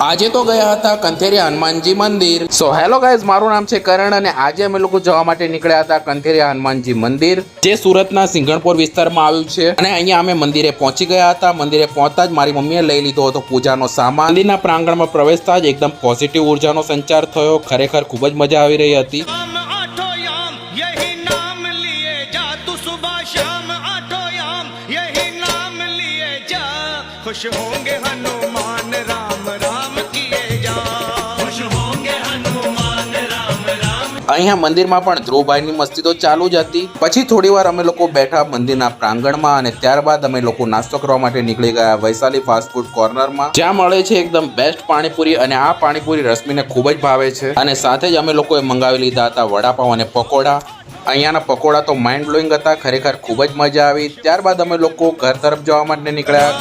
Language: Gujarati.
આજે તો ગયા હતા કંથેરિયા હનુમાનજી મંદિર। સો હેલો ગાઈઝ, મારું નામ છે કરણ અને આજે અમે લોકો જવા માટે નીકળ્યા હતા કંથેરિયા હનુમાનજી મંદિર, જે સુરતના સિંઘણપોર વિસ્તારમાં આવ્યું છે। અને અહીંયા અમે મંદિરે પહોંચી ગયા હતા। મંદિરે પહોંચતા જ મારી મમ્મીએ લઈ લીધો હતો પૂજાનો સામાન। મંદિરના પ્રાંગણમાં પ્રવેશતા જ એકદમ પોઝિટિવ ઉર્જાનો સંચાર થયો। ખરેખર ખૂબ જ મજા આવી રહી હતી। खुश होंगे हनुमान राम राम किए जा, खुश होंगे हनुमान राम राम। અહીંયા મંદિરમાં પણ ધ્રુવભાઈની મસ્તી તો ચાલુ જ હતી। પછી થોડીવાર અમે લોકો બેઠા મંદિરના પ્રાંગણમાં અને ત્યારબાદ અમે લોકો નાસ્તો કરવા માટે નીકળી ગયા વૈશાલી ફાસ્ટ ફૂડ કોર્નરમાં, જ્યાં મળે છે એકદમ બેસ્ટ પાણીપુરી। અને આ પાણીપુરી રશ્મિને ખૂબ જ ભાવે છે અને સાથે જ અમે લોકોએ મંગાવી લીધા હતા વડાપાઉં અને પકોડા। અહીંયાના પકોડા તો માઇન્ડ બ્લોઈંગ હતા, ખરેખર ખૂબ જ મજા આવી। ત્યારબાદ અમે લોકો ઘર તરફ જવા માટે નીકળ્યા।